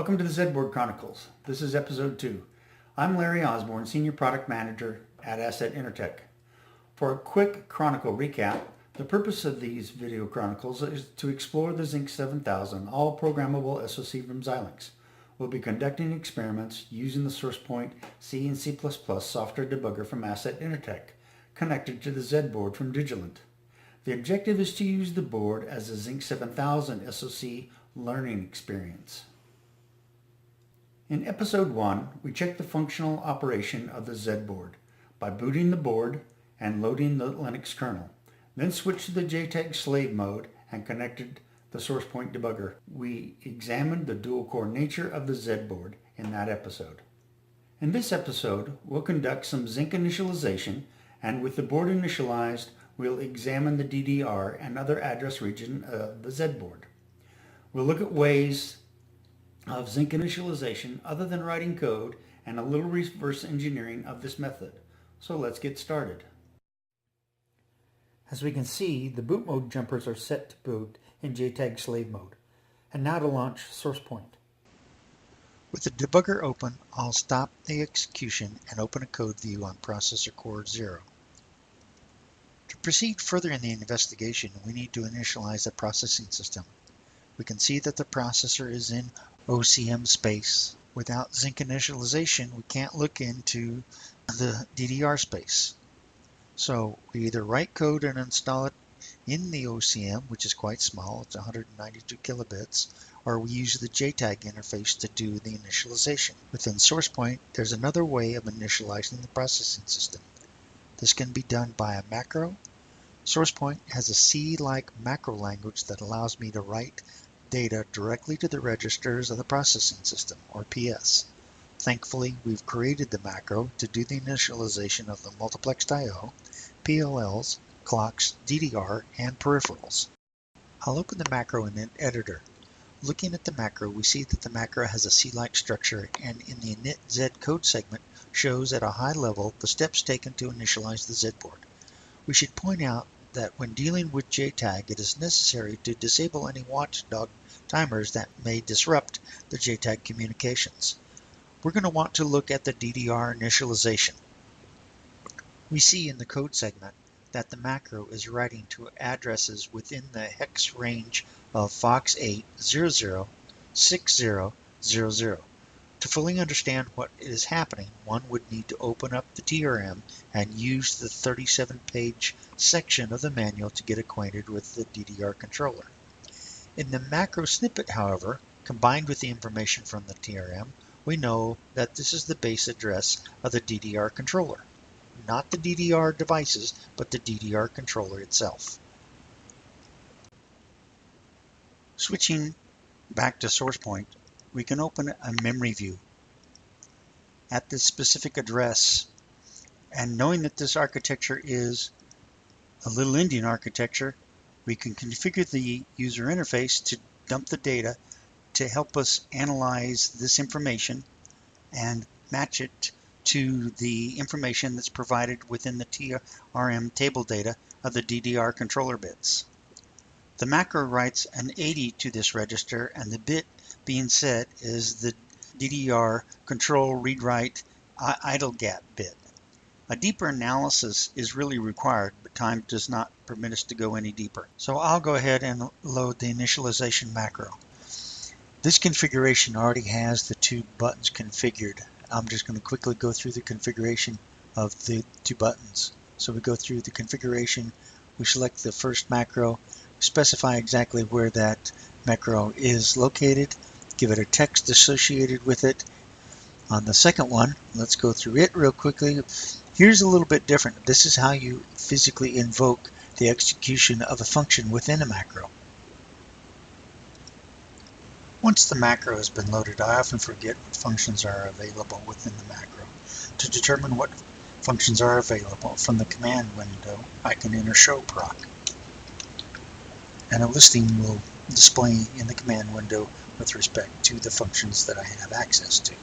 Welcome to the Zedboard Chronicles. This is episode 2. I'm Larry Osborne, Senior Product Manager at Asset Intertech. For a quick chronicle recap, the purpose of these video chronicles is to explore the Zinc 7000 all-programmable SoC from Xilinx. We'll be conducting experiments using the SourcePoint C and C++ software debugger from Asset Intertech, connected to the Zedboard from Digilent. The objective is to use the board as a Zinc 7000 SoC learning experience. In episode 1, we checked the functional operation of the Zedboard by booting the board and loading the Linux kernel, then switched to the JTAG slave mode and connected the SourcePoint debugger. We examined the dual-core nature of the Zedboard in that episode. In this episode, we'll conduct some Zinc initialization, and with the board initialized, we'll examine the DDR and other address region of the Zedboard. We'll look at ways of Zinc initialization other than writing code and a little reverse engineering of this method. So let's get started. As we can see, the boot mode jumpers are set to boot in JTAG slave mode. And now to launch SourcePoint. With the debugger open, I'll stop the execution and open a code view on processor core 0. To proceed further in the investigation, we need to initialize the processing system. We can see that the processor is in OCM space. Without Zinc initialization, we can't look into the DDR space. So we either write code and install it in the OCM, which is quite small, it's 192 kilobits, or we use the JTAG interface to do the initialization. Within SourcePoint, there's another way of initializing the processing system. This can be done by a macro. SourcePoint has a C-like macro language that allows me to write data directly to the registers of the processing system, or PS. Thankfully, we've created the macro to do the initialization of the multiplexed I/O, PLLs, clocks, DDR, and peripherals. I'll open the macro in an editor. Looking at the macro, we see that the macro has a C-like structure, and in the init-z code segment shows at a high level the steps taken to initialize the Zedboard. We should point out that when dealing with JTAG, it is necessary to disable any watchdog timers that may disrupt the JTAG communications. We're going to want to look at the DDR initialization. We see in the code segment that the macro is writing to addresses within the hex range of FOX8 006000. To fully understand what is happening, one would need to open up the TRM and use the 37-page section of the manual to get acquainted with the DDR controller. In the macro snippet, however, combined with the information from the TRM, we know that this is the base address of the DDR controller. Not the DDR devices, but the DDR controller itself. Switching back to SourcePoint, we can open a memory view at this specific address, and knowing that this architecture is a little Indian architecture, we can configure the user interface to dump the data to help us analyze this information and match it to the information that's provided within the TRM table data of the DDR controller bits. The macro writes an 80 to this register, and the bit being set is the DDR control read-write idle gap bit. A deeper analysis is really required, but time does not permit us to go any deeper. So I'll go ahead and load the initialization macro. This configuration already has the two buttons configured. I'm just going to quickly go through the configuration of the two buttons. So we go through the configuration, we select the first macro, specify exactly where that macro is located, give it a text associated with it. On the second one, let's go through it real quickly. Here's a little bit different. This is how you physically invoke the execution of a function within a macro. Once the macro has been loaded, I often forget what functions are available within the macro. To determine what functions are available from the command window, I can enter show proc, and a listing will display in the command window with respect to the functions that I have access to.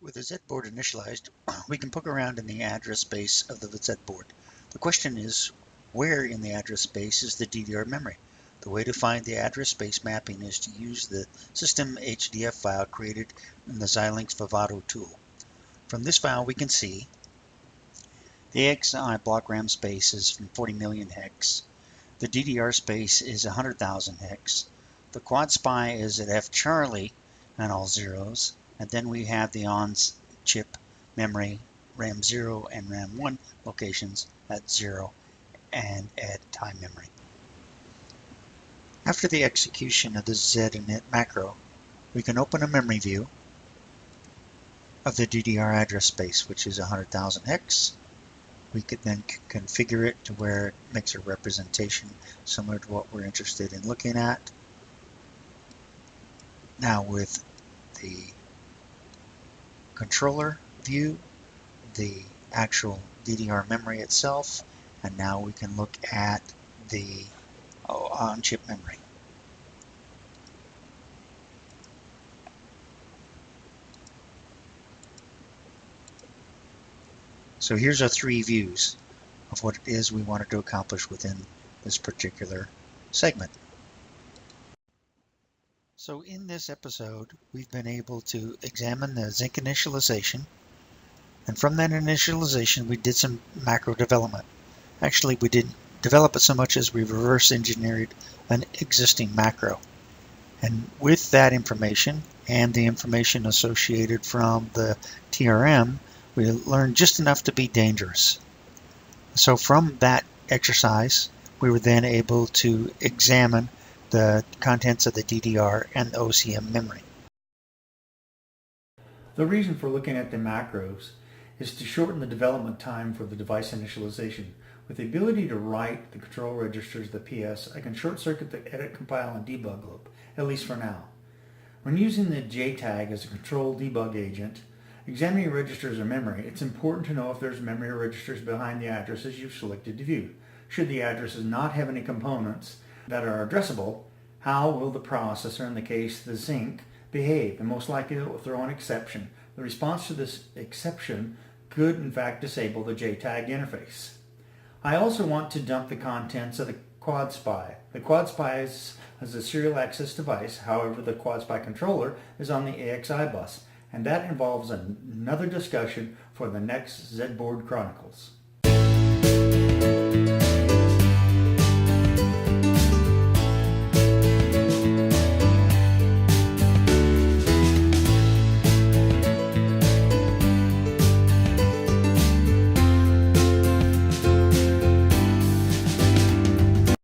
With the Zedboard initialized, we can poke around in the address space of the Zedboard. The question is, where in the address space is the DDR memory? The way to find the address space mapping is to use the system HDF file created in the Xilinx Vivado tool. From this file we can see the AXI block RAM space is from 40 million hex. The DDR space is 100,000 hex. The quad SPI is at F Charlie and all zeros. And then we have the on-chip memory RAM 0 and RAM 1 locations at 0 and at time memory. After the execution of the ZINIT macro, we can open a memory view of the DDR address space, which is 100,000 hex. We could then configure it to where it makes a representation similar to what we're interested in looking at. Now with the controller view, the actual DDR memory itself, and now we can look at the on-chip memory. So here's our three views of what it is we wanted to accomplish within this particular segment. So in this episode, we've been able to examine the zinc initialization, and from that initialization we did some macro development. Actually, we didn't develop it so much as we reverse engineered an existing macro. And with that information and the information associated from the TRM, we learned just enough to be dangerous. So from that exercise, we were then able to examine the contents of the DDR and the OCM memory. The reason for looking at the macros is to shorten the development time for the device initialization. With the ability to write the control registers, the PS, I can short circuit the edit, compile, and debug loop, at least for now. When using the JTAG as a control debug agent, examining registers or memory, it's important to know if there's memory or registers behind the addresses you've selected to view. Should the addresses not have any components that are addressable, how will the processor, in the case the zinc, behave? And most likely it will throw an exception. The response to this exception could in fact disable the JTAG interface. I also want to dump the contents of the quad SPI. The quad SPI is a serial access device, however the quad SPI controller is on the AXI bus, and that involves another discussion for the next Zedboard Chronicles.